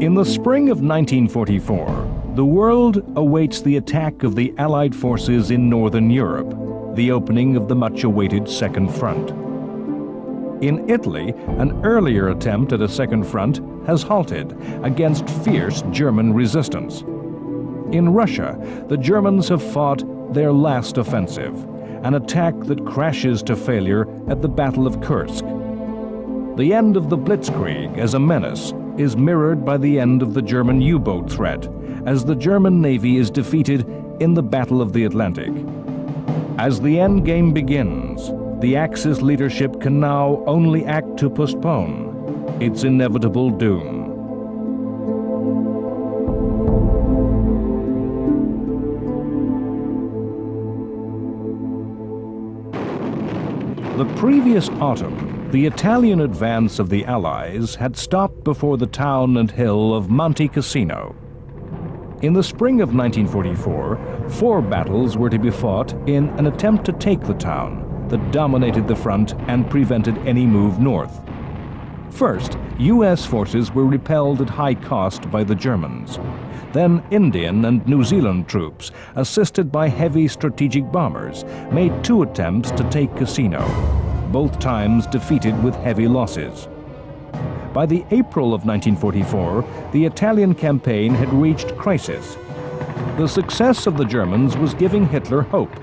In the spring of 1944, the world awaits the attack of the Allied forces in Northern Europe, the opening of the much-awaited Second Front. In Italy, an earlier attempt at a second front has halted against fierce German resistance. In Russia, the Germans have fought their last offensive, an attack that crashes to failure at the Battle of Kursk. The end of the Blitzkrieg as a menace is mirrored by the end of the German U-boat threat, as the German Navy is defeated in the Battle of the Atlantic. As the endgame begins, the Axis leadership can now only act to postpone its inevitable doom. The previous autumn, the Italian advance of the Allies had stopped before the town and hill of Monte Cassino. In the spring of 1944, 4 battles were to be fought in an attempt to take the town that dominated the front and prevented any move north. First, U.S. forces were repelled at high cost by the Germans. Then Indian and New Zealand troops, assisted by heavy strategic bombers, made 2 attempts to take Cassino, both times defeated with heavy losses. By the April of 1944, the Italian campaign had reached crisis. The success of the Germans was giving Hitler hope.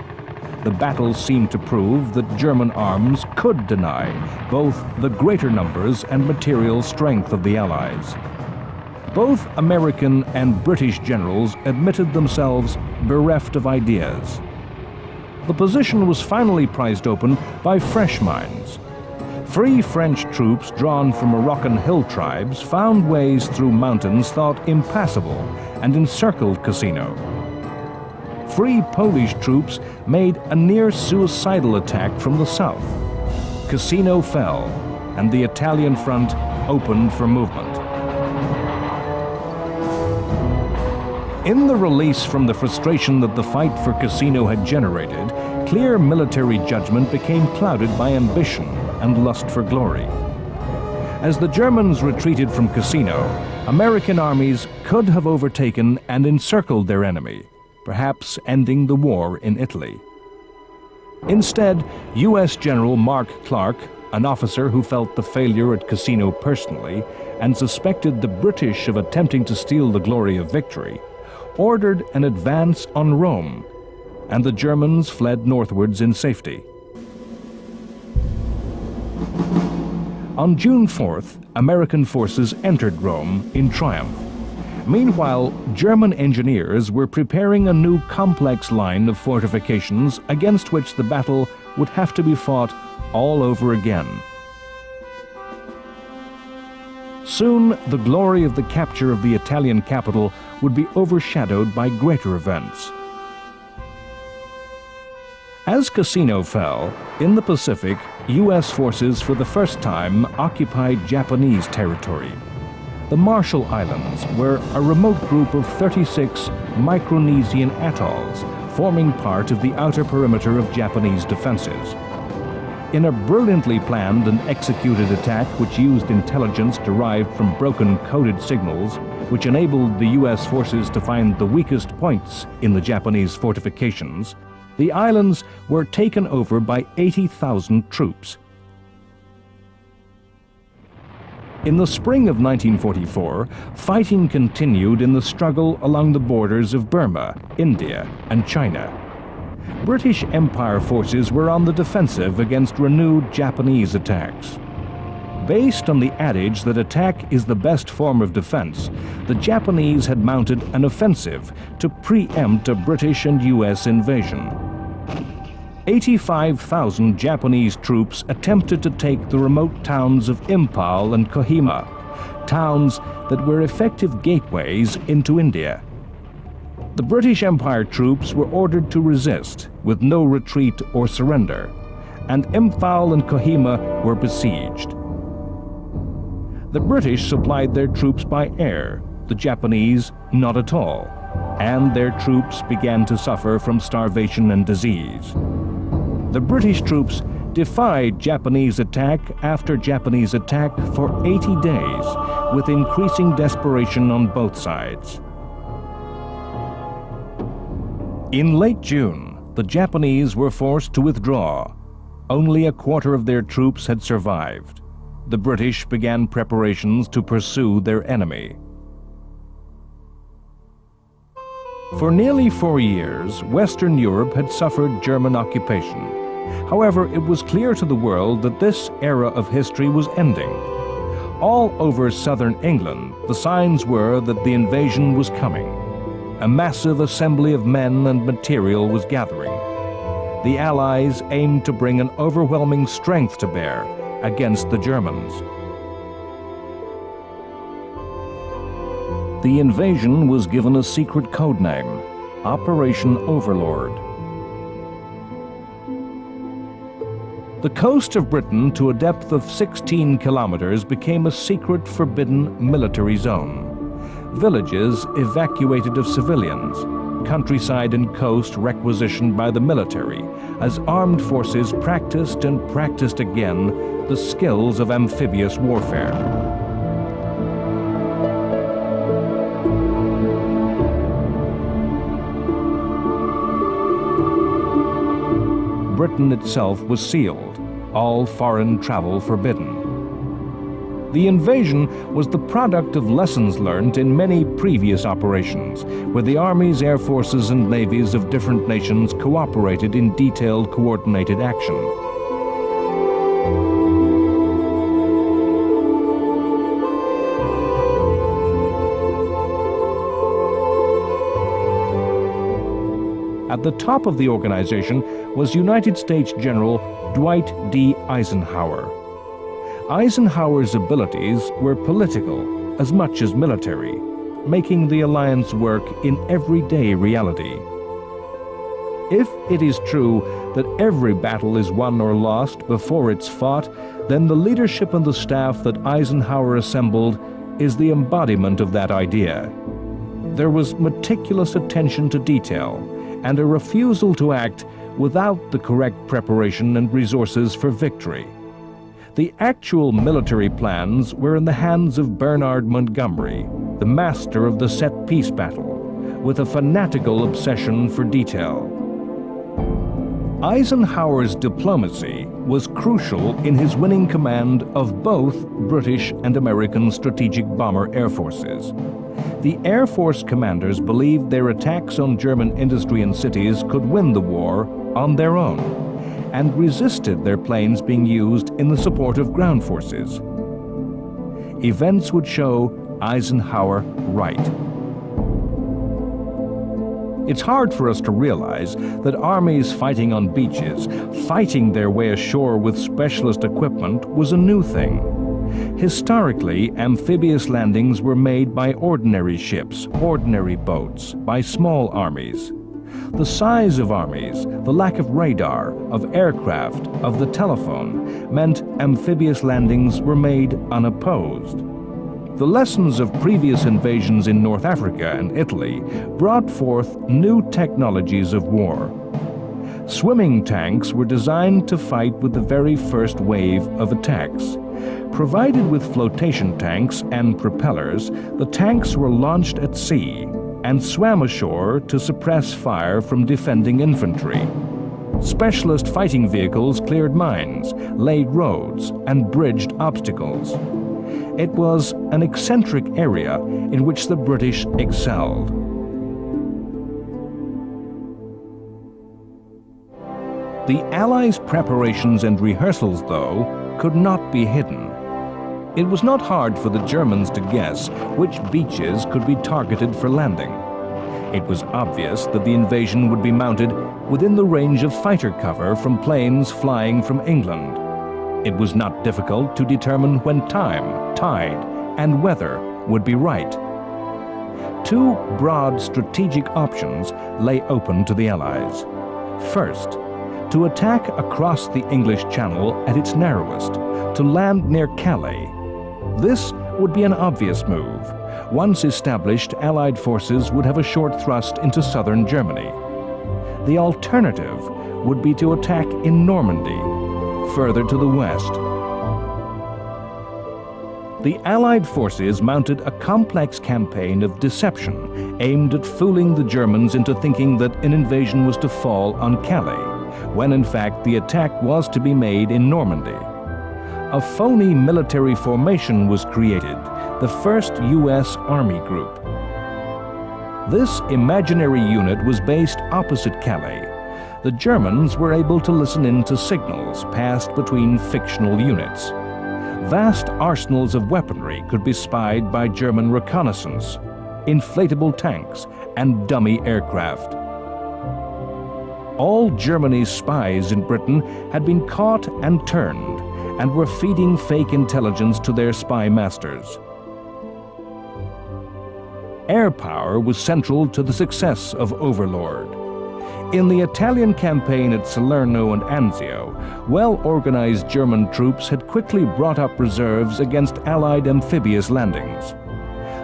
The battles seemed to prove that German arms could deny both the greater numbers and material strength of the Allies. Both American and British generals admitted themselves bereft of ideas. The position was finally prized open by fresh minds. Free French troops drawn from Moroccan hill tribes found ways through mountains thought impassable and encircled Cassino. Free Polish troops made a near-suicidal attack from the south. Cassino fell, and the Italian front opened for movement. In the release from the frustration that the fight for Cassino had generated, clear military judgment became clouded by ambition and lust for glory. As the Germans retreated from Cassino, American armies could have overtaken and encircled their enemy, perhaps ending the war in Italy. Instead, U.S. General Mark Clark, an officer who felt the failure at Cassino personally and suspected the British of attempting to steal the glory of victory, ordered an advance on Rome, and the Germans fled northwards in safety. On June 4th, American forces entered Rome in triumph. Meanwhile, German engineers were preparing a new complex line of fortifications against which the battle would have to be fought all over again. Soon, the glory of the capture of the Italian capital would be overshadowed by greater events. As Cassino fell, in the Pacific, U.S. forces for the first time occupied Japanese territory. The Marshall Islands were a remote group of 36 Micronesian atolls, forming part of the outer perimeter of Japanese defenses. In a brilliantly planned and executed attack which used intelligence derived from broken coded signals, which enabled the U.S. forces to find the weakest points in the Japanese fortifications, the islands were taken over by 80,000 troops. In the spring of 1944, fighting continued in the struggle along the borders of Burma, India, and China. British Empire forces were on the defensive against renewed Japanese attacks. Based on the adage that attack is the best form of defense, the Japanese had mounted an offensive to preempt a British and U.S. invasion. 85,000 Japanese troops attempted to take the remote towns of Impal and Kohima, towns that were effective gateways into India. The British Empire troops were ordered to resist, with no retreat or surrender, and Imphal and Kohima were besieged. The British supplied their troops by air, the Japanese not at all, and their troops began to suffer from starvation and disease. The British troops defied Japanese attack after Japanese attack for 80 days, with increasing desperation on both sides. In late June, the Japanese were forced to withdraw. Only a quarter of their troops had survived. The British began preparations to pursue their enemy. For nearly 4 years, Western Europe had suffered German occupation. However, it was clear to the world that this era of history was ending. All over southern England, the signs were that the invasion was coming. A massive assembly of men and material was gathering. The Allies aimed to bring an overwhelming strength to bear against the Germans. The invasion was given a secret code name, Operation Overlord. The coast of Britain, to a depth of 16 kilometers, became a secret forbidden military zone. Villages evacuated of civilians, countryside and coast requisitioned by the military, as armed forces practiced and practiced again the skills of amphibious warfare. Britain itself was sealed, all foreign travel forbidden. The invasion was the product of lessons learned in many previous operations, where the armies, air forces, and navies of different nations cooperated in detailed, coordinated action. At the top of the organization was United States General Dwight D. Eisenhower. Eisenhower's abilities were political as much as military, making the alliance work in everyday reality. If it is true that every battle is won or lost before it's fought, then the leadership and the staff that Eisenhower assembled is the embodiment of that idea. There was meticulous attention to detail and a refusal to act without the correct preparation and resources for victory. The actual military plans were in the hands of Bernard Montgomery, the master of the set-piece battle, with a fanatical obsession for detail. Eisenhower's diplomacy was crucial in his winning command of both British and American strategic bomber air forces. The Air Force commanders believed their attacks on German industry and cities could win the war on their own, and resisted their planes being used in the support of ground forces. Events would show Eisenhower right. It's hard for us to realize that armies fighting on beaches, fighting their way ashore with specialist equipment, was a new thing. Historically, amphibious landings were made by ordinary ships, ordinary boats, by small armies. The size of armies, the lack of radar, of aircraft, of the telephone, meant amphibious landings were made unopposed. The lessons of previous invasions in North Africa and Italy brought forth new technologies of war. Swimming tanks were designed to fight with the very first wave of attacks. Provided with flotation tanks and propellers, the tanks were launched at sea and swam ashore to suppress fire from defending infantry. Specialist fighting vehicles cleared mines, laid roads, and bridged obstacles. It was an eccentric area in which the British excelled. The Allies' preparations and rehearsals, though, could not be hidden. It was not hard for the Germans to guess which beaches could be targeted for landing. It was obvious that the invasion would be mounted within the range of fighter cover from planes flying from England. It was not difficult to determine when time, tide, and weather would be right. Two broad strategic options lay open to the Allies. First, to attack across the English Channel at its narrowest, to land near Calais. This would be an obvious move. Once established, Allied forces would have a short thrust into southern Germany. The alternative would be to attack in Normandy, further to the west. The Allied forces mounted a complex campaign of deception aimed at fooling the Germans into thinking that an invasion was to fall on Calais, when in fact the attack was to be made in Normandy. A phony military formation was created, the 1st U.S. Army Group. This imaginary unit was based opposite Calais. The Germans were able to listen in to signals passed between fictional units. Vast arsenals of weaponry could be spied by German reconnaissance, inflatable tanks, and dummy aircraft. All Germany's spies in Britain had been caught and turned, and were feeding fake intelligence to their spy masters. Air power was central to the success of Overlord. In the Italian campaign at Salerno and Anzio, well-organized German troops had quickly brought up reserves against Allied amphibious landings.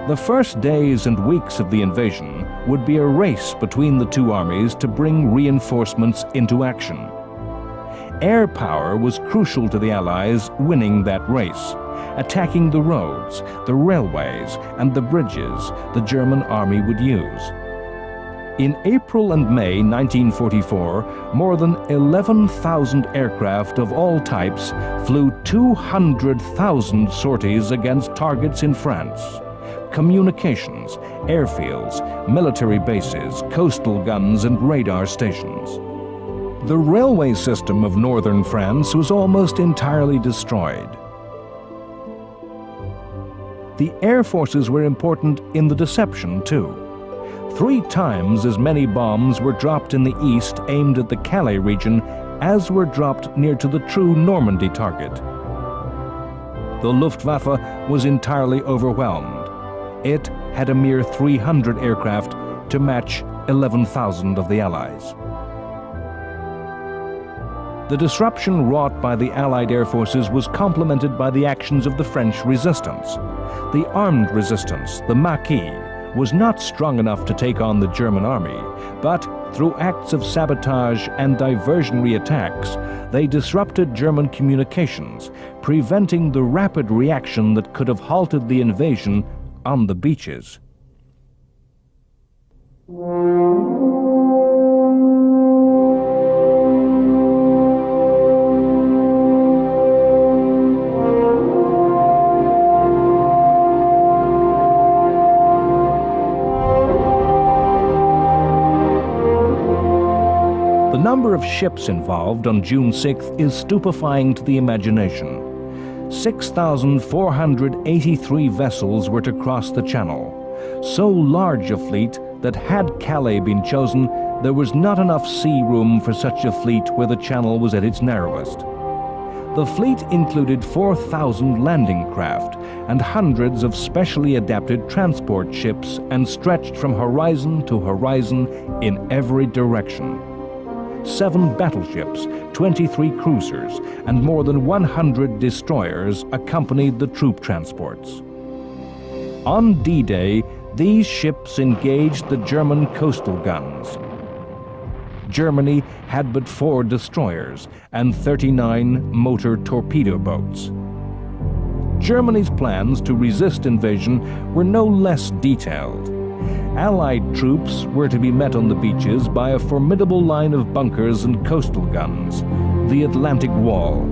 The first days and weeks of the invasion would be a race between the two armies to bring reinforcements into action. Air power was crucial to the Allies winning that race, attacking the roads, the railways, and the bridges the German army would use. In April and May 1944, more than 11,000 aircraft of all types flew 200,000 sorties against targets in France. Communications, airfields, military bases, coastal guns, and radar stations. The railway system of northern France was almost entirely destroyed. The air forces were important in the deception, too. 3 times as many bombs were dropped in the east aimed at the Calais region as were dropped near to the true Normandy target. The Luftwaffe was entirely overwhelmed. It had a mere 300 aircraft to match 11,000 of the Allies. The disruption wrought by the Allied air forces was complemented by the actions of the French resistance. The armed resistance, the Maquis, was not strong enough to take on the German army, but through acts of sabotage and diversionary attacks, they disrupted German communications, preventing the rapid reaction that could have halted the invasion on the beaches. The number of ships involved on June 6th is stupefying to the imagination. 6,483 vessels were to cross the Channel, so large a fleet that had Calais been chosen, there was not enough sea room for such a fleet where the Channel was at its narrowest. The fleet included 4,000 landing craft and hundreds of specially adapted transport ships and stretched from horizon to horizon in every direction. 7 battleships, 23 cruisers, and more than 100 destroyers accompanied the troop transports. On D-Day, these ships engaged the German coastal guns. Germany had but 4 destroyers and 39 motor torpedo boats. Germany's plans to resist invasion were no less detailed. Allied troops were to be met on the beaches by a formidable line of bunkers and coastal guns, the Atlantic Wall.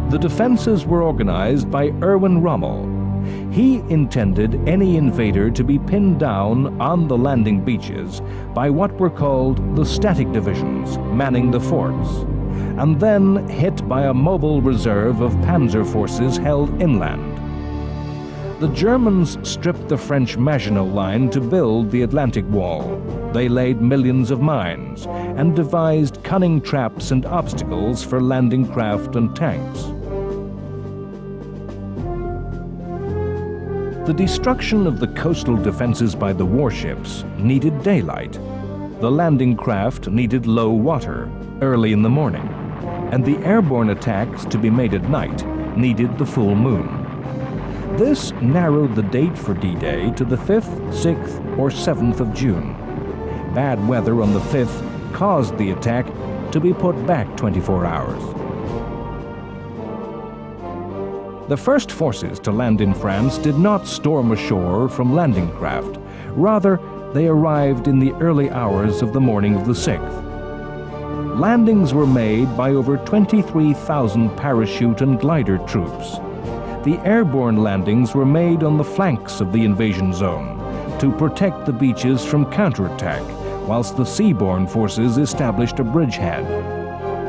The defenses were organized by Erwin Rommel. He intended any invader to be pinned down on the landing beaches by what were called the static divisions manning the forts, and then hit by a mobile reserve of panzer forces held inland. The Germans stripped the French Maginot Line to build the Atlantic Wall. They laid millions of mines and devised cunning traps and obstacles for landing craft and tanks. The destruction of the coastal defenses by the warships needed daylight. The landing craft needed low water early in the morning, and the airborne attacks to be made at night needed the full moon. This narrowed the date for D-Day to the 5th, 6th, or 7th of June. Bad weather on the 5th caused the attack to be put back 24 hours. The first forces to land in France did not storm ashore from landing craft. Rather, they arrived in the early hours of the morning of the 6th. Landings were made by over 23,000 parachute and glider troops. The airborne landings were made on the flanks of the invasion zone to protect the beaches from counterattack, whilst the seaborne forces established a bridgehead.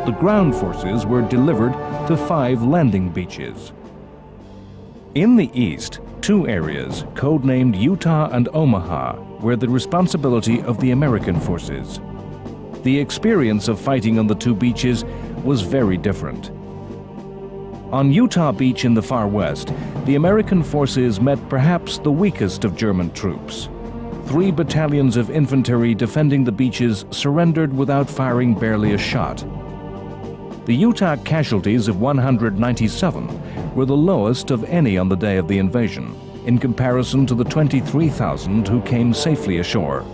The ground forces were delivered to 5 landing beaches. In the east, 2 areas, codenamed Utah and Omaha, were the responsibility of the American forces. The experience of fighting on the 2 beaches was very different. On Utah Beach in the far west, the American forces met perhaps the weakest of German troops. 3 battalions of infantry defending the beaches surrendered without firing barely a shot. The Utah casualties of 197 were the lowest of any on the day of the invasion, in comparison to the 23,000 who came safely ashore.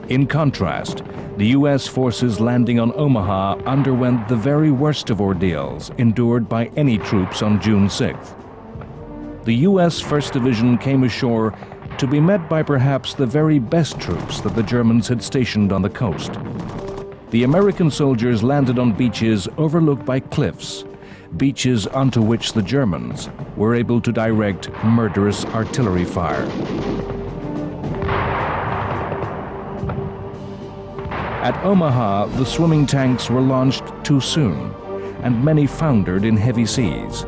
In contrast, the U.S. forces landing on Omaha underwent the very worst of ordeals endured by any troops on June 6th. The U.S. 1st Division came ashore to be met by perhaps the very best troops that the Germans had stationed on the coast. The American soldiers landed on beaches overlooked by cliffs, beaches onto which the Germans were able to direct murderous artillery fire. At Omaha, the swimming tanks were launched too soon, and many foundered in heavy seas.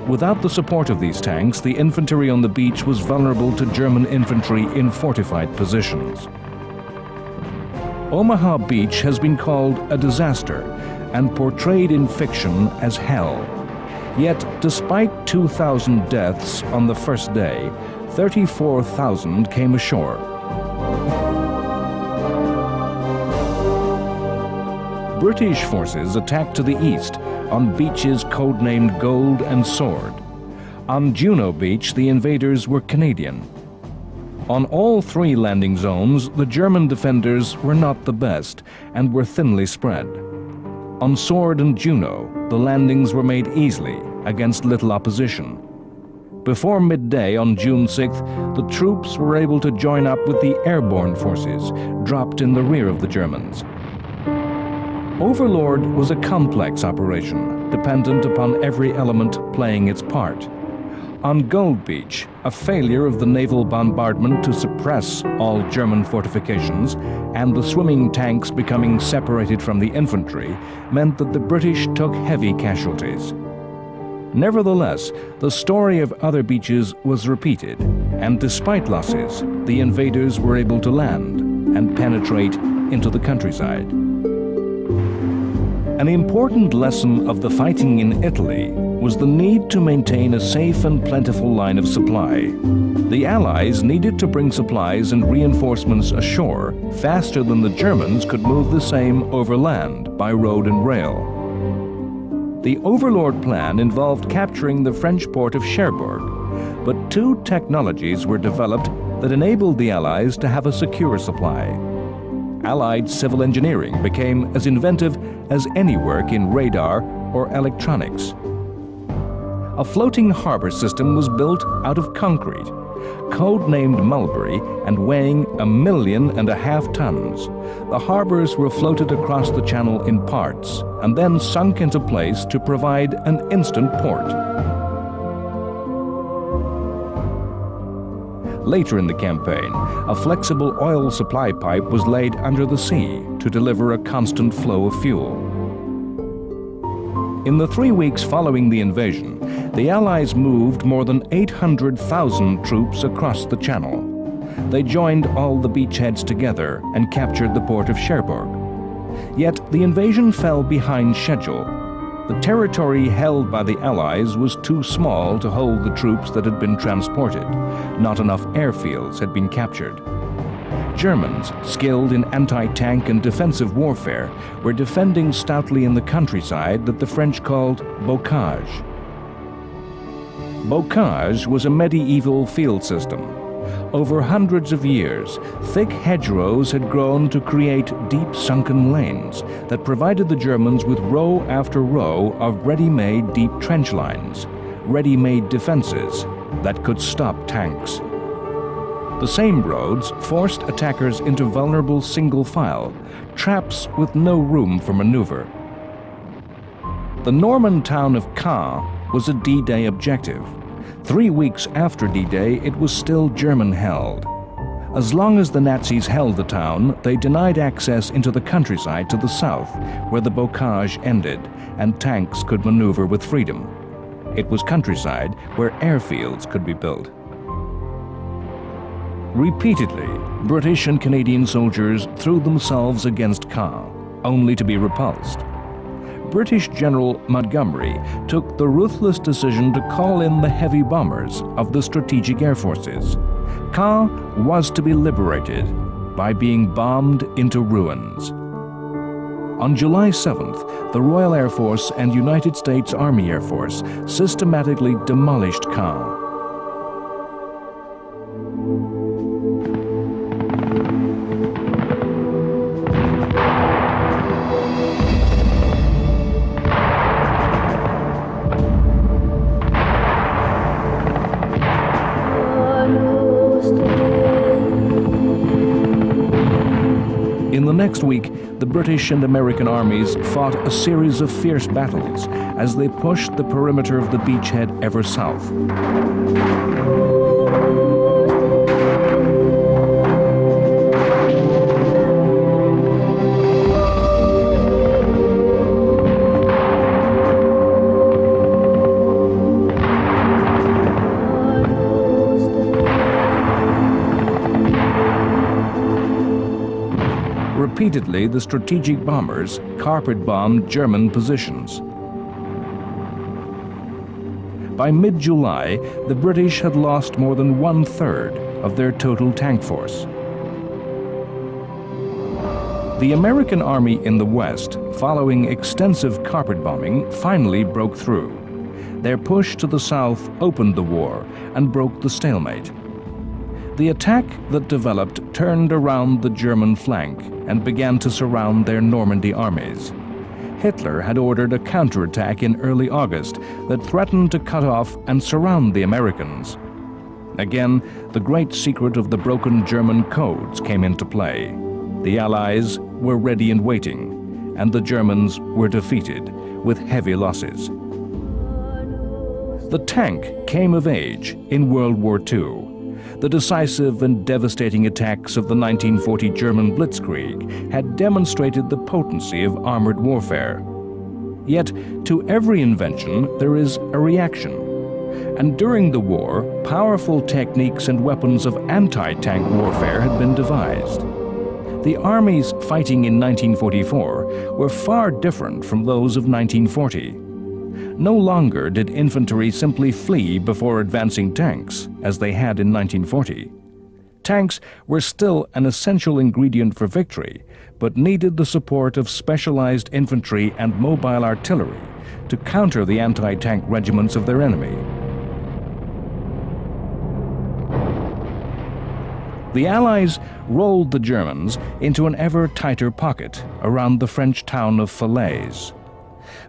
Without the support of these tanks, the infantry on the beach was vulnerable to German infantry in fortified positions. Omaha Beach has been called a disaster and portrayed in fiction as hell. Yet, despite 2,000 deaths on the first day, 34,000 came ashore. British forces attacked to the east on beaches codenamed Gold and Sword. On Juno Beach, the invaders were Canadian. On all 3 landing zones, the German defenders were not the best and were thinly spread. On Sword and Juno, the landings were made easily against little opposition. Before midday on June 6th, the troops were able to join up with the airborne forces, dropped in the rear of the Germans. Overlord was a complex operation, dependent upon every element playing its part. On Gold Beach, a failure of the naval bombardment to suppress all German fortifications and the swimming tanks becoming separated from the infantry meant that the British took heavy casualties. Nevertheless, the story of other beaches was repeated, and despite losses, the invaders were able to land and penetrate into the countryside. An important lesson of the fighting in Italy was the need to maintain a safe and plentiful line of supply. The Allies needed to bring supplies and reinforcements ashore faster than the Germans could move the same over land by road and rail. The Overlord plan involved capturing the French port of Cherbourg, but 2 technologies were developed that enabled the Allies to have a secure supply. Allied civil engineering became as inventive as any work in radar or electronics. A floating harbor system was built out of concrete, codenamed Mulberry and weighing 1.5 million tons. The harbors were floated across the channel in parts and then sunk into place to provide an instant port. Later in the campaign, a flexible oil supply pipe was laid under the sea to deliver a constant flow of fuel. In the 3 weeks following the invasion, the Allies moved more than 800,000 troops across the channel. They joined all the beachheads together and captured the port of Cherbourg. Yet the invasion fell behind schedule. The territory held by the Allies was too small to hold the troops that had been transported. Not enough airfields had been captured. Germans, skilled in anti-tank and defensive warfare, were defending stoutly in the countryside that the French called bocage. Bocage was a medieval field system. Over hundreds of years, thick hedgerows had grown to create deep sunken lanes that provided the Germans with row after row of ready-made deep trench lines. ready-made defenses that could stop tanks. The same roads forced attackers into vulnerable single file, traps with no room for maneuver. The Norman town of Caen was a D-Day objective. 3 weeks after D-Day, it was still German-held. As long as the Nazis held the town, they denied access into the countryside to the south, where the bocage ended, and tanks could maneuver with freedom. It was countryside where airfields could be built. Repeatedly, British and Canadian soldiers threw themselves against Caen, only to be repulsed. British General Montgomery took the ruthless decision to call in the heavy bombers of the Strategic Air Forces. Caen was to be liberated by being bombed into ruins. On July 7th, the Royal Air Force and United States Army Air Force systematically demolished Caen. In the next week, the British and American armies fought a series of fierce battles as they pushed the perimeter of the beachhead ever south. Repeatedly, the strategic bombers carpet-bombed German positions. By mid-July, the British had lost more than 1/3 of their total tank force. The American army in the west, following extensive carpet bombing, finally broke through. Their push to the south opened the war and broke the stalemate. The attack that developed turned around the German flank and began to surround their Normandy armies. Hitler had ordered a counterattack in early August that threatened to cut off and surround the Americans. Again, the great secret of the broken German codes came into play. The Allies were ready and waiting, and the Germans were defeated with heavy losses. The tank came of age in World War II. The decisive and devastating attacks of the 1940 German Blitzkrieg had demonstrated the potency of armored warfare. Yet, to every invention there is a reaction. And during the war, powerful techniques and weapons of anti-tank warfare had been devised. The armies fighting in 1944 were far different from those of 1940. No longer did infantry simply flee before advancing tanks, as they had in 1940. Tanks were still an essential ingredient for victory, but needed the support of specialized infantry and mobile artillery to counter the anti-tank regiments of their enemy. The Allies rolled the Germans into an ever tighter pocket around the French town of Falaise.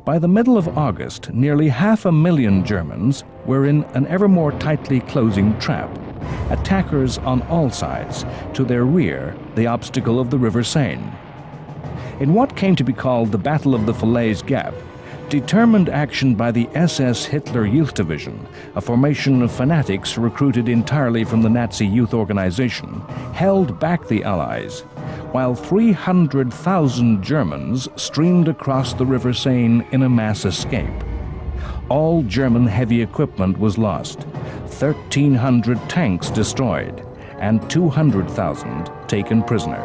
By the middle of August, nearly 500,000 Germans were in an ever more tightly closing trap. Attackers on all sides, to their rear, the obstacle of the River Seine. In what came to be called the Battle of the Falaise Gap, determined action by the SS Hitler Youth Division, a formation of fanatics recruited entirely from the Nazi youth organization, held back the Allies, while 300,000 Germans streamed across the River Seine in a mass escape. All German heavy equipment was lost, 1,300 tanks destroyed, and 200,000 taken prisoner.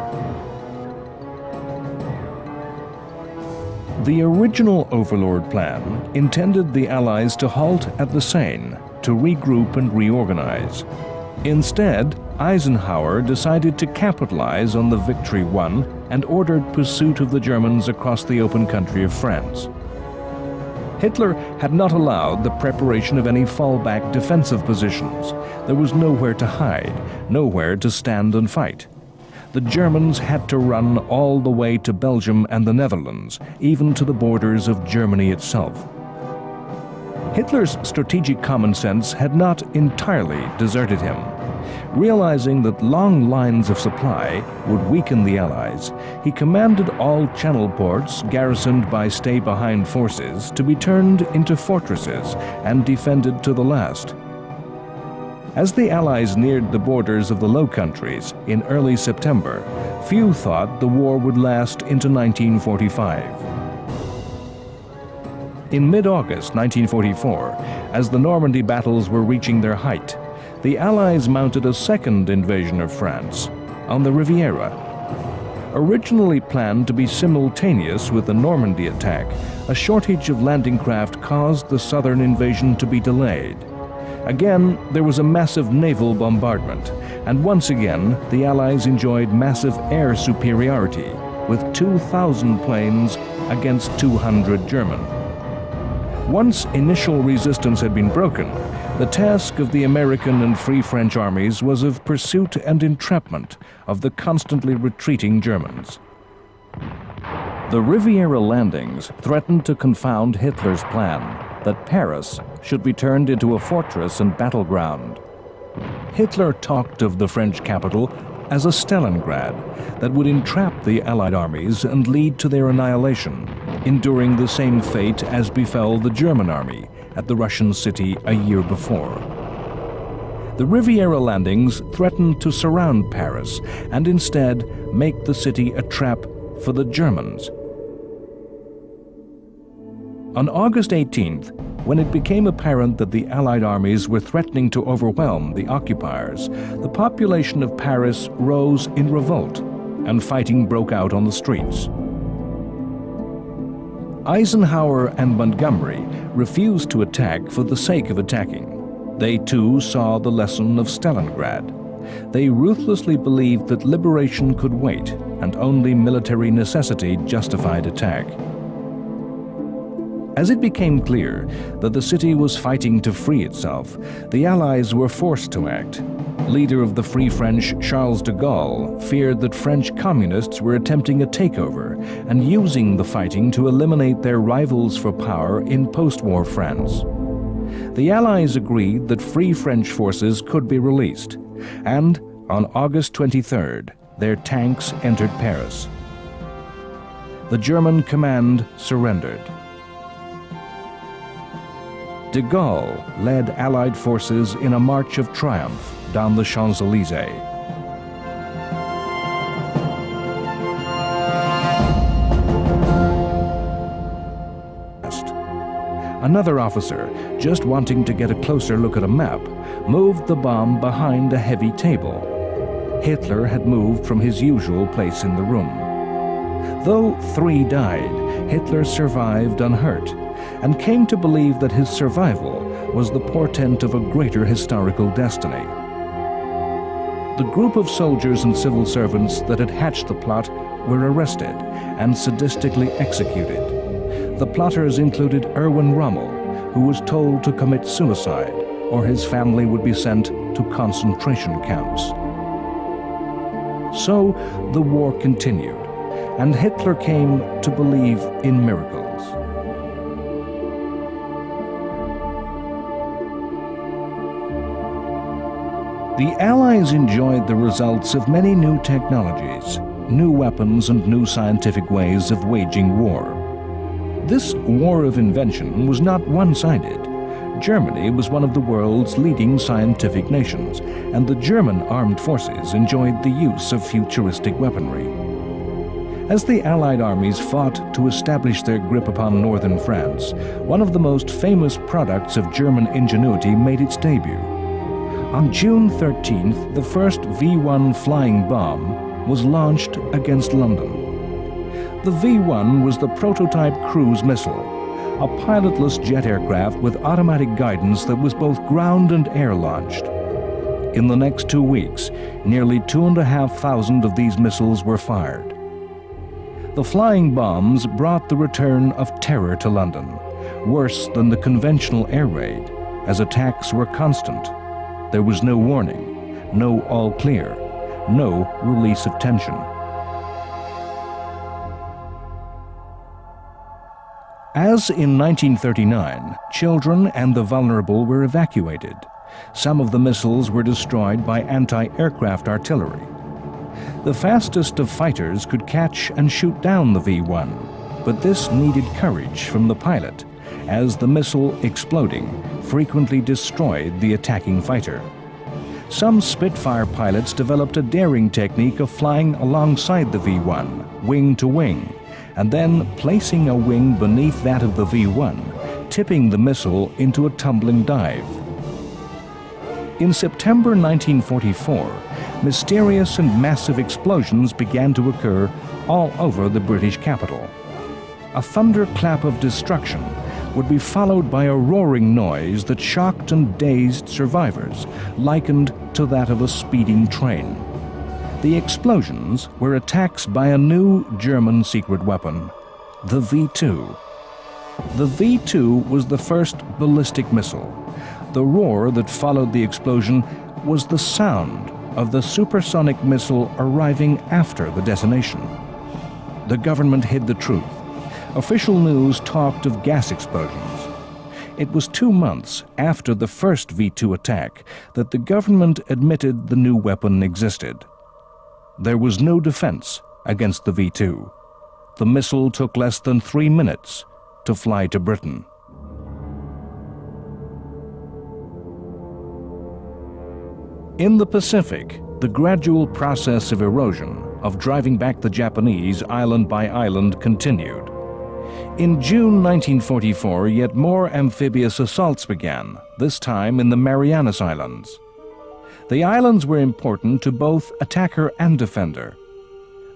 The original Overlord plan intended the Allies to halt at the Seine to regroup and reorganize. Instead, Eisenhower decided to capitalize on the victory won and ordered pursuit of the Germans across the open country of France. Hitler had not allowed the preparation of any fallback defensive positions. There was nowhere to hide, nowhere to stand and fight. The Germans had to run all the way to Belgium and the Netherlands, even to the borders of Germany itself. Hitler's strategic common sense had not entirely deserted him. Realizing that long lines of supply would weaken the Allies, he commanded all channel ports garrisoned by stay-behind forces to be turned into fortresses and defended to the last. As the Allies neared the borders of the Low Countries in early September, few thought the war would last into 1945. In mid-August 1944, as the Normandy battles were reaching their height, the Allies mounted a second invasion of France on the Riviera. Originally planned to be simultaneous with the Normandy attack, a shortage of landing craft caused the southern invasion to be delayed. Again, there was a massive naval bombardment, and once again, the Allies enjoyed massive air superiority, with 2,000 planes against 200 German. Once initial resistance had been broken, the task of the American and Free French armies was of pursuit and entrapment of the constantly retreating Germans. The Riviera landings threatened to confound Hitler's plan that Paris should be turned into a fortress and battleground. Hitler talked of the French capital as a Stalingrad that would entrap the Allied armies and lead to their annihilation, enduring the same fate as befell the German army at the Russian city a year before. The Riviera landings threatened to surround Paris and instead make the city a trap for the Germans. On August 18th, when it became apparent that the Allied armies were threatening to overwhelm the occupiers, the population of Paris rose in revolt, and fighting broke out on the streets. Eisenhower and Montgomery refused to attack for the sake of attacking. They too saw the lesson of Stalingrad. They ruthlessly believed that liberation could wait, and only military necessity justified attack. As it became clear that the city was fighting to free itself, the Allies were forced to act. Leader of the Free French, Charles de Gaulle, feared that French communists were attempting a takeover and using the fighting to eliminate their rivals for power in post-war France. The Allies agreed that Free French forces could be released, and on August 23rd, their tanks entered Paris. The German command surrendered. De Gaulle led Allied forces in a march of triumph down the Champs-Élysées. Another officer, just wanting to get a closer look at a map, moved the bomb behind a heavy table. Hitler had moved from his usual place in the room. Though 3 died, Hitler survived unhurt, and came to believe that his survival was the portent of a greater historical destiny. The group of soldiers and civil servants that had hatched the plot were arrested and sadistically executed. The plotters included Erwin Rommel, who was told to commit suicide or his family would be sent to concentration camps. So the war continued, and Hitler came to believe in miracles. The Allies enjoyed the results of many new technologies, new weapons, and new scientific ways of waging war. This war of invention was not one-sided. Germany was one of the world's leading scientific nations, and the German armed forces enjoyed the use of futuristic weaponry. As the Allied armies fought to establish their grip upon northern France, one of the most famous products of German ingenuity made its debut. On June 13th, the first V-1 flying bomb was launched against London. The V-1 was the prototype cruise missile, a pilotless jet aircraft with automatic guidance that was both ground and air-launched. In the next 2 weeks, nearly 2,500 of these missiles were fired. The flying bombs brought the return of terror to London, worse than the conventional air raid, as attacks were constant. There was no warning, no all clear, no release of tension. As in 1939, children and the vulnerable were evacuated. Some of the missiles were destroyed by anti-aircraft artillery. The fastest of fighters could catch and shoot down the V-1, but this needed courage from the pilot, as the missile exploding frequently destroyed the attacking fighter. Some Spitfire pilots developed a daring technique of flying alongside the V-1, wing to wing, and then placing a wing beneath that of the V-1, tipping the missile into a tumbling dive. In September 1944, mysterious and massive explosions began to occur all over the British capital. A thunderclap of destruction would be followed by a roaring noise that shocked and dazed survivors, likened to that of a speeding train. The explosions were attacks by a new German secret weapon, the V-2. The V-2 was the first ballistic missile. The roar that followed the explosion was the sound of the supersonic missile arriving after the detonation. The government hid the truth. Official news talked of gas explosions. It was 2 months after the first V-2 attack that the government admitted the new weapon existed. There was no defense against the V-2. The missile took less than 3 minutes to fly to Britain. In the Pacific, the gradual process of erosion, of driving back the Japanese island by island, continued. In June 1944, yet more amphibious assaults began, this time in the Marianas Islands. The islands were important to both attacker and defender.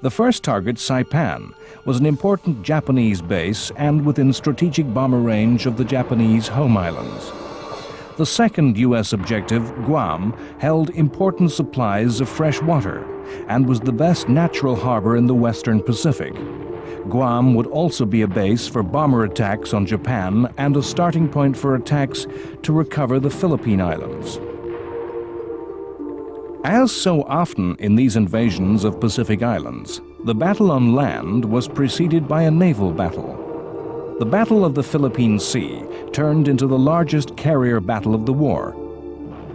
The first target, Saipan, was an important Japanese base and within strategic bomber range of the Japanese home islands. The second U.S. objective, Guam, held important supplies of fresh water and was the best natural harbor in the Western Pacific. Guam would also be a base for bomber attacks on Japan and a starting point for attacks to recover the Philippine Islands. As so often in these invasions of Pacific islands, the battle on land was preceded by a naval battle. The Battle of the Philippine Sea turned into the largest carrier battle of the war.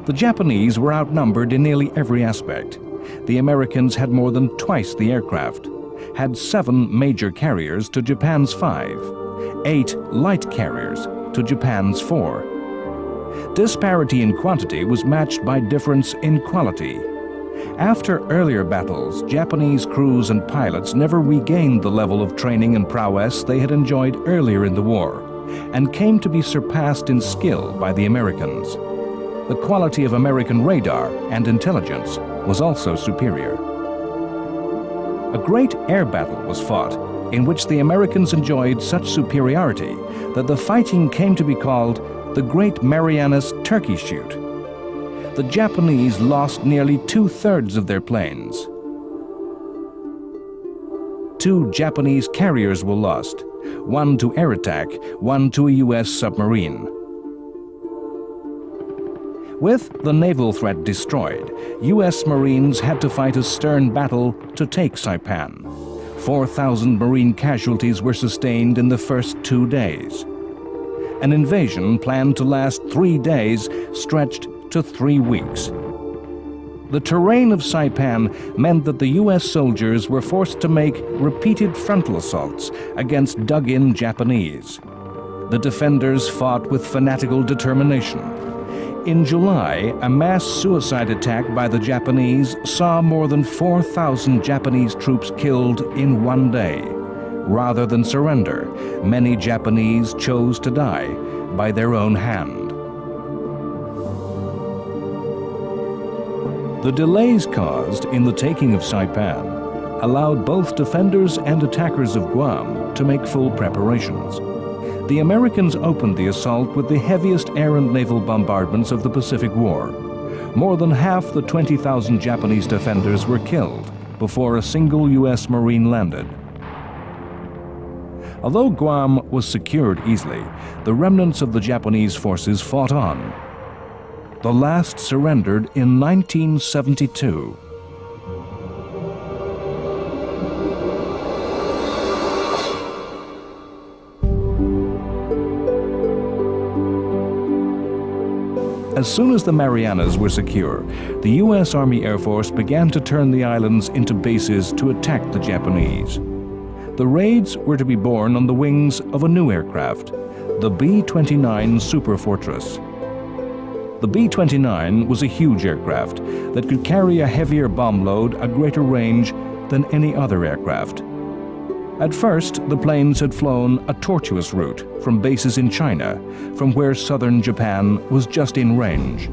The Japanese were outnumbered in nearly every aspect. The Americans had more than twice the aircraft, had 7 major carriers to Japan's 5, 8 light carriers to Japan's 4. Disparity in quantity was matched by difference in quality. After earlier battles, Japanese crews and pilots never regained the level of training and prowess they had enjoyed earlier in the war, and came to be surpassed in skill by the Americans. The quality of American radar and intelligence was also superior. A great air battle was fought, in which the Americans enjoyed such superiority that the fighting came to be called the Great Marianas Turkey Shoot. The Japanese lost nearly 2/3 of their planes. 2 Japanese carriers were lost, 1 to air attack, 1 to a U.S. submarine. With the naval threat destroyed, U.S. Marines had to fight a stern battle to take Saipan. 4,000 Marine casualties were sustained in the first 2 days. An invasion planned to last 3 days stretched to 3 weeks. The terrain of Saipan meant that the U.S. soldiers were forced to make repeated frontal assaults against dug-in Japanese. The defenders fought with fanatical determination. In July, a mass suicide attack by the Japanese saw more than 4,000 Japanese troops killed in 1 day. Rather than surrender, many Japanese chose to die by their own hand. The delays caused in the taking of Saipan allowed both defenders and attackers of Guam to make full preparations. The Americans opened the assault with the heaviest air and naval bombardments of the Pacific War. More than half the 20,000 Japanese defenders were killed before a single U.S. Marine landed. Although Guam was secured easily, the remnants of the Japanese forces fought on. The last surrendered in 1972. As soon as the Marianas were secure, the U.S. Army Air Force began to turn the islands into bases to attack the Japanese. The raids were to be borne on the wings of a new aircraft, the B-29 Super Fortress. The B-29 was a huge aircraft that could carry a heavier bomb load at greater range than any other aircraft. At first, the planes had flown a tortuous route from bases in China, from where southern Japan was just in range.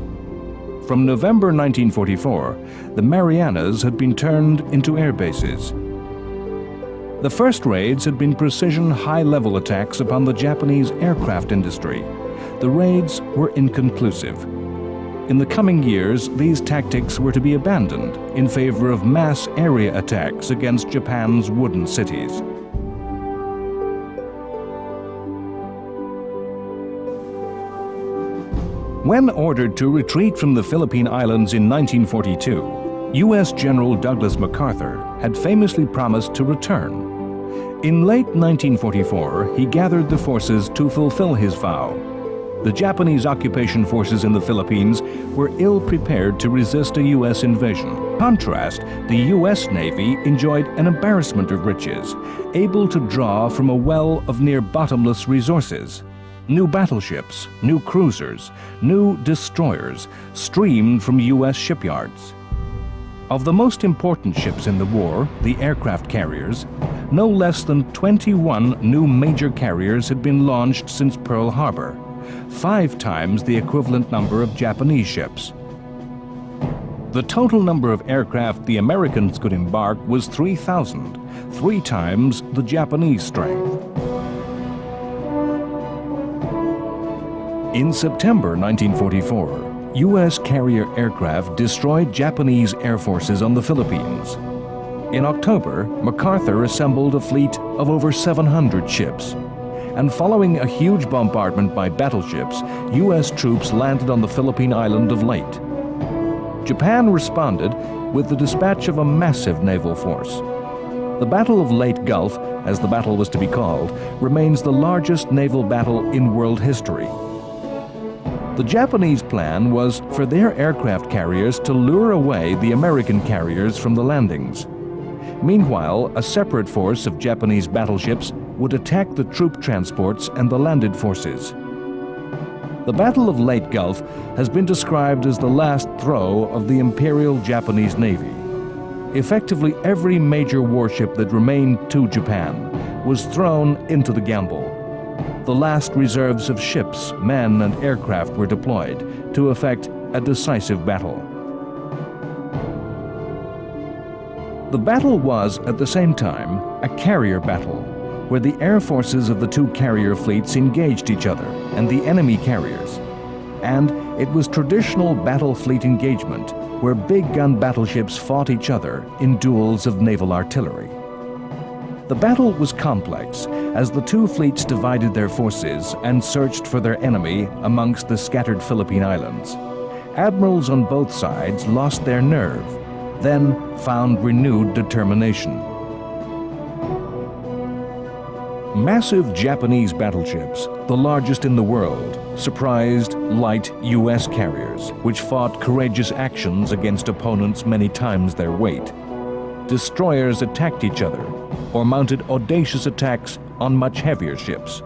From November 1944, the Marianas had been turned into air bases. The first raids had been precision high-level attacks upon the Japanese aircraft industry. The raids were inconclusive. In the coming years, these tactics were to be abandoned in favor of mass area attacks against Japan's wooden cities. When ordered to retreat from the Philippine Islands in 1942, U.S. General Douglas MacArthur had famously promised to return. In late 1944, he gathered the forces to fulfill his vow. The Japanese occupation forces in the Philippines were ill-prepared to resist a U.S. invasion. In contrast, the U.S. Navy enjoyed an embarrassment of riches, able to draw from a well of near-bottomless resources. New battleships, new cruisers, new destroyers streamed from U.S. shipyards. Of the most important ships in the war, the aircraft carriers, no less than 21 new major carriers had been launched since Pearl Harbor, 5 times the equivalent number of Japanese ships. The total number of aircraft the Americans could embark was 3,000, 3 times the Japanese strength. In September 1944, U.S. carrier aircraft destroyed Japanese air forces on the Philippines. In October, MacArthur assembled a fleet of over 700 ships. And following a huge bombardment by battleships, U.S. troops landed on the Philippine island of Leyte. Japan responded with the dispatch of a massive naval force. The Battle of Leyte Gulf, as the battle was to be called, remains the largest naval battle in world history. The Japanese plan was for their aircraft carriers to lure away the American carriers from the landings. Meanwhile, a separate force of Japanese battleships would attack the troop transports and the landed forces. The Battle of Leyte Gulf has been described as the last throw of the Imperial Japanese Navy. Effectively, every major warship that remained to Japan was thrown into the gamble. The last reserves of ships, men, and aircraft were deployed to effect a decisive battle. The battle was, at the same time, a carrier battle, where the air forces of the 2 carrier fleets engaged each other and the enemy carriers. And it was traditional battle fleet engagement, where big gun battleships fought each other in duels of naval artillery. The battle was complex, as the 2 fleets divided their forces and searched for their enemy amongst the scattered Philippine Islands. Admirals on both sides lost their nerve, then found renewed determination. Massive Japanese battleships, the largest in the world, surprised light U.S. carriers, which fought courageous actions against opponents many times their weight. Destroyers attacked each other, or mounted audacious attacks on much heavier ships.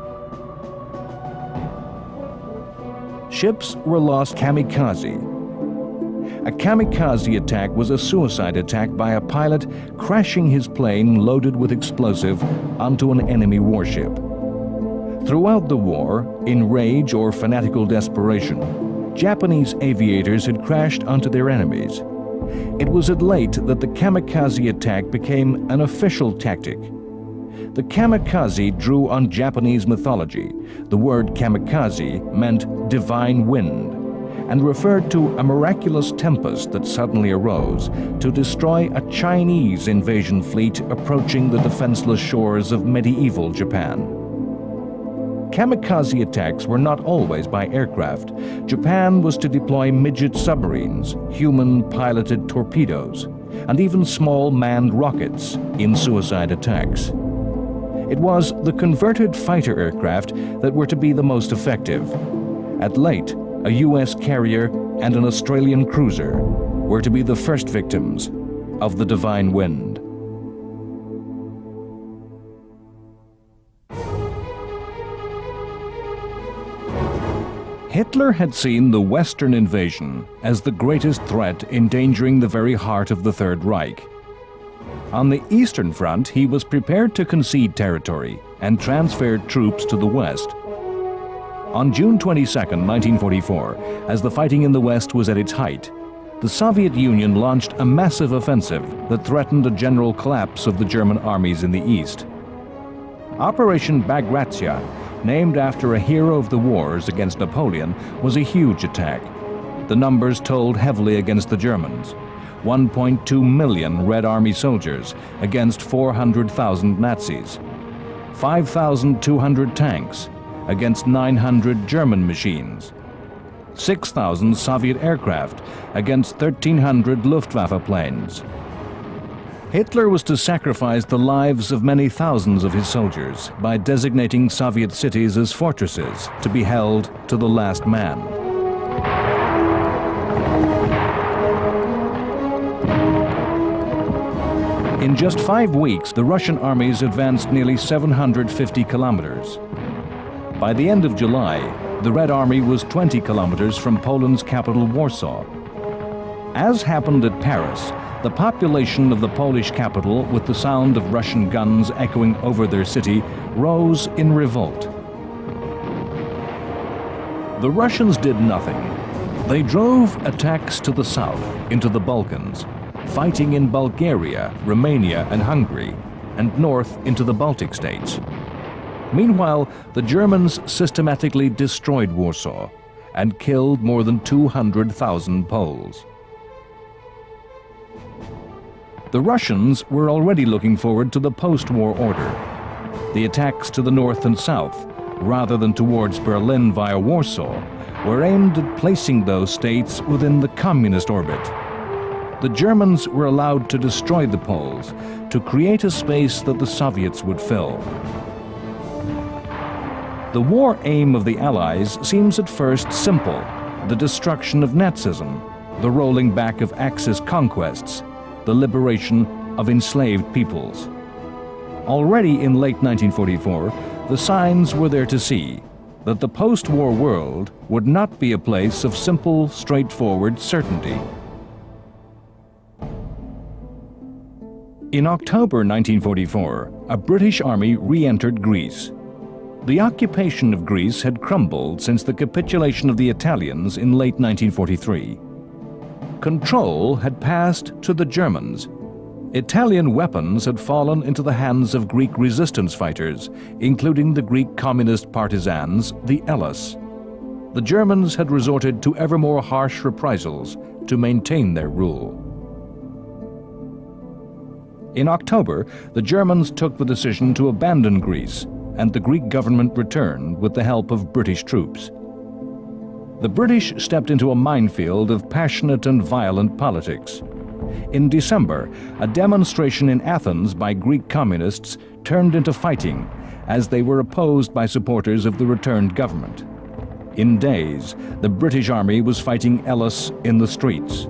Ships were lost kamikaze. A kamikaze attack was a suicide attack by a pilot crashing his plane loaded with explosive onto an enemy warship. Throughout the war, in rage or fanatical desperation, Japanese aviators had crashed onto their enemies. It was at Leyte that the kamikaze attack became an official tactic. The kamikaze drew on Japanese mythology. The word kamikaze meant divine wind, and referred to a miraculous tempest that suddenly arose to destroy a Chinese invasion fleet approaching the defenseless shores of medieval Japan. Kamikaze attacks were not always by aircraft. Japan was to deploy midget submarines, human-piloted torpedoes, and even small manned rockets in suicide attacks. It was the converted fighter aircraft that were to be the most effective. At Leyte, a US carrier, and an Australian cruiser were to be the first victims of the divine wind. Hitler had seen the Western invasion as the greatest threat endangering the very heart of the Third Reich. On the Eastern Front, he was prepared to concede territory and transferred troops to the West. On June 22, 1944, as the fighting in the West was at its height, the Soviet Union launched a massive offensive that threatened a general collapse of the German armies in the East. Operation Bagration, named after a hero of the wars against Napoleon, was a huge attack. The numbers told heavily against the Germans. 1.2 million Red Army soldiers against 400,000 Nazis. 5,200 tanks against 900 German machines. 6,000 Soviet aircraft against 1,300 Luftwaffe planes. Hitler was to sacrifice the lives of many thousands of his soldiers by designating Soviet cities as fortresses to be held to the last man. In just 5 weeks, the Russian armies advanced nearly 750 kilometers. By the end of July, the Red Army was 20 kilometers from Poland's capital, Warsaw. As happened at Paris, the population of the Polish capital, with the sound of Russian guns echoing over their city, rose in revolt. The Russians did nothing. They drove attacks to the south, into the Balkans, fighting in Bulgaria, Romania, and Hungary, and north into the Baltic states. Meanwhile, the Germans systematically destroyed Warsaw and killed more than 200,000 Poles. The Russians were already looking forward to the post-war order. The attacks to the north and south, rather than towards Berlin via Warsaw, were aimed at placing those states within the communist orbit. The Germans were allowed to destroy the Poles, to create a space that the Soviets would fill. The war aim of the Allies seems at first simple: the destruction of Nazism, the rolling back of Axis conquests, the liberation of enslaved peoples. Already in late 1944, the signs were there to see that the post-war world would not be a place of simple, straightforward certainty. In October 1944, a British army re-entered Greece. The occupation of Greece had crumbled since the capitulation of the Italians in late 1943. Control had passed to the Germans. Italian weapons had fallen into the hands of Greek resistance fighters, including the Greek communist partisans, the Elas. The Germans had resorted to ever more harsh reprisals to maintain their rule. In October, the Germans took the decision to abandon Greece, and the Greek government returned with the help of British troops. The British stepped into a minefield of passionate and violent politics. In December, a demonstration in Athens by Greek communists turned into fighting as they were opposed by supporters of the returned government. In days, the British army was fighting Elas in the streets.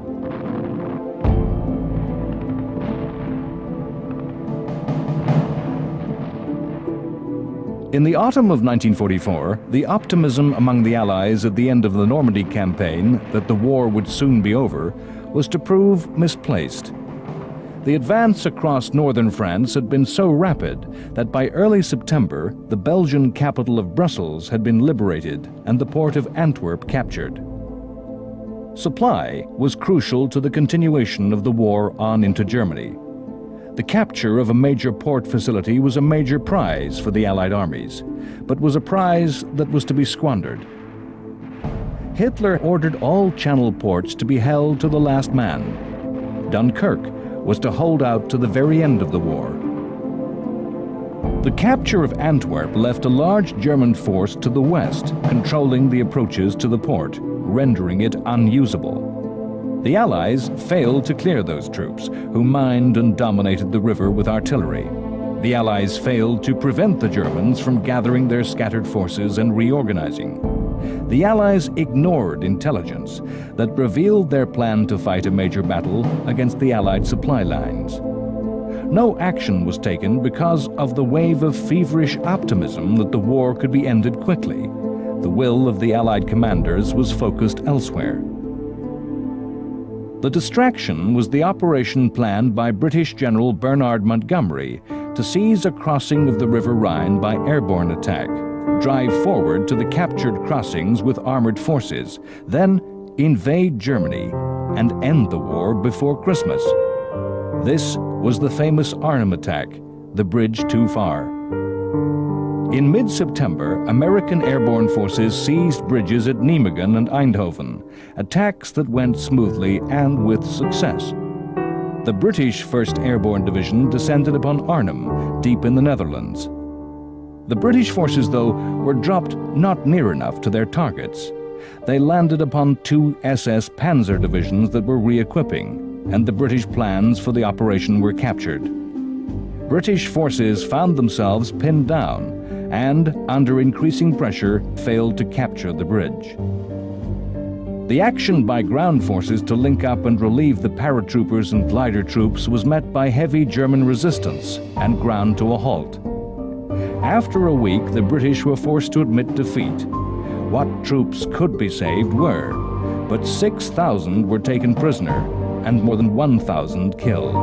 In the autumn of 1944, the optimism among the Allies at the end of the Normandy campaign that the war would soon be over was to prove misplaced. The advance across northern France had been so rapid that by early September, the Belgian capital of Brussels had been liberated and the port of Antwerp captured. Supply was crucial to the continuation of the war on into Germany. The capture of a major port facility was a major prize for the Allied armies, but was a prize that was to be squandered. Hitler ordered all Channel ports to be held to the last man. Dunkirk was to hold out to the very end of the war. The capture of Antwerp left a large German force to the west, controlling the approaches to the port, rendering it unusable. The Allies failed to clear those troops, who mined and dominated the river with artillery. The Allies failed to prevent the Germans from gathering their scattered forces and reorganizing. The Allies ignored intelligence that revealed their plan to fight a major battle against the Allied supply lines. No action was taken because of the wave of feverish optimism that the war could be ended quickly. The will of the Allied commanders was focused elsewhere. The distraction was the operation planned by British General Bernard Montgomery to seize a crossing of the River Rhine by airborne attack, drive forward to the captured crossings with armored forces, then invade Germany and end the war before Christmas. This was the famous Arnhem attack, the bridge too far. In mid-September, American airborne forces seized bridges at Nijmegen and Eindhoven, attacks that went smoothly and with success. The British 1st Airborne Division descended upon Arnhem, deep in the Netherlands. The British forces, though, were dropped not near enough to their targets. They landed upon 2 SS Panzer divisions that were re-equipping, and the British plans for the operation were captured. British forces found themselves pinned down and, under increasing pressure, failed to capture the bridge. The action by ground forces to link up and relieve the paratroopers and glider troops was met by heavy German resistance and ground to a halt. After a week, the British were forced to admit defeat. What troops could be saved were, but 6,000 were taken prisoner and more than 1,000 killed.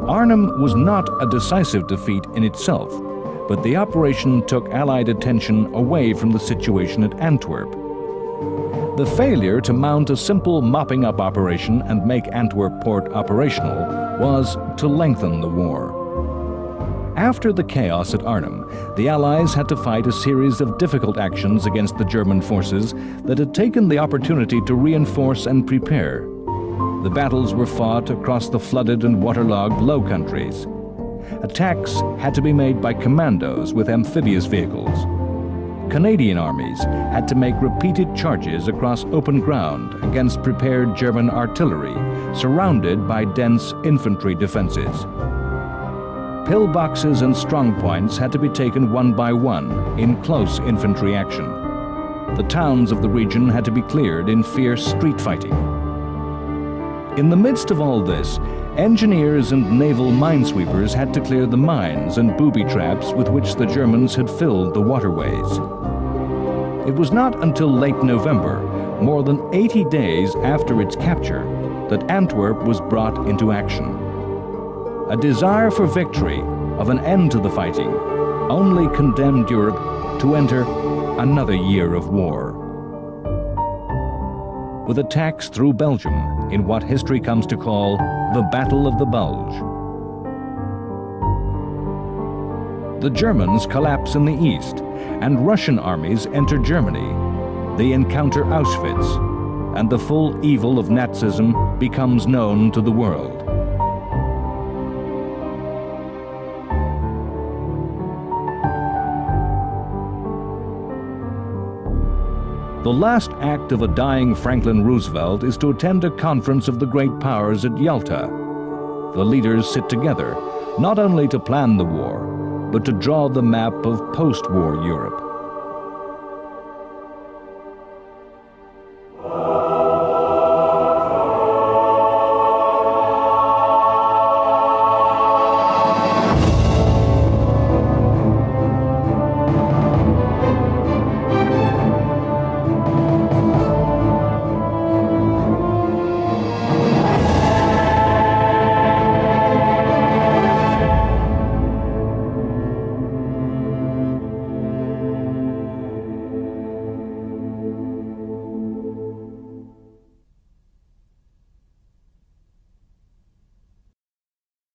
Arnhem was not a decisive defeat in itself, but the operation took Allied attention away from the situation at Antwerp. The failure to mount a simple mopping-up operation and make Antwerp port operational was to lengthen the war. After the chaos at Arnhem, the Allies had to fight a series of difficult actions against the German forces that had taken the opportunity to reinforce and prepare. The battles were fought across the flooded and waterlogged Low Countries. Attacks had to be made by commandos with amphibious vehicles. Canadian armies had to make repeated charges across open ground against prepared German artillery, surrounded by dense infantry defenses. Pillboxes and strongpoints had to be taken one by one in close infantry action. The towns of the region had to be cleared in fierce street fighting. In the midst of all this, engineers and naval minesweepers had to clear the mines and booby traps with which the Germans had filled the waterways. It was not until late November, more than 80 days after its capture, that Antwerp was brought into action. A desire for victory, of an end to the fighting, only condemned Europe to enter another year of war. With attacks through Belgium in what history comes to call the Battle of the Bulge. The Germans collapse in the east, and Russian armies enter Germany. They encounter Auschwitz, and the full evil of Nazism becomes known to the world. The last act of a dying Franklin Roosevelt is to attend a conference of the great powers at Yalta. The leaders sit together, not only to plan the war, but to draw the map of post-war Europe.